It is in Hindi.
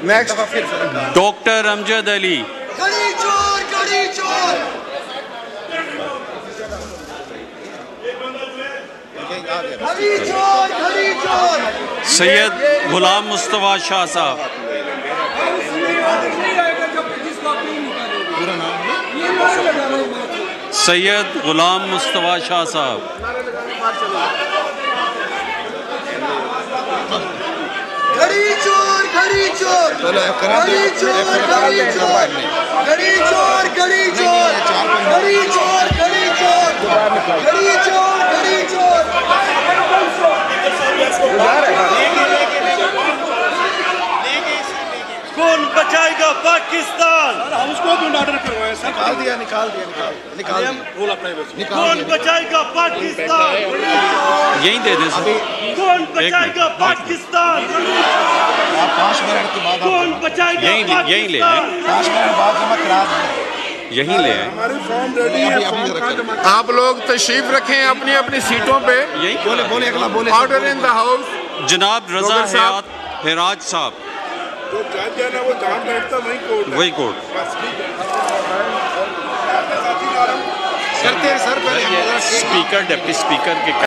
Next doctor Amjad Ali. सैयद गुलाम मुस्तफ़ा शाह साहब। सैयद गुलाम मुस्तफ़ा शाह साहब। घड़ी चोर घड़ी चोर घड़ी चोर घड़ी चोर घड़ी चोर घड़ी चोर घड़ी चोर घड़ी चोर घड़ी चोर घड़ी चोर। कौन बचाएगा पाकिस्तान? हम उसको भी ऑर्डर करवाए सर। निकाल दिया कौन बचाएगा पाकिस्तान? यहीं दे दे सर। कौन बचाएगा पाकिस्तान? 5 मिनट के बाद कौन बचाएगा यहीं ले आए। 5 मिनट बाद जमा करा यहीं ले आए। हमारी फॉर्म रेडी है। आप लोग तशरीफ रखें अपनी अपनी सीटों पे। यहीं बोले अगला बोले। Order in the house. जनाब रजा हेराज साहब। जो जज है ना वो जहाँ बैठता वही कोर्ट है। वही कोर्ट। करते हैं सर। स्पीकर डिप्टी स्पीकर के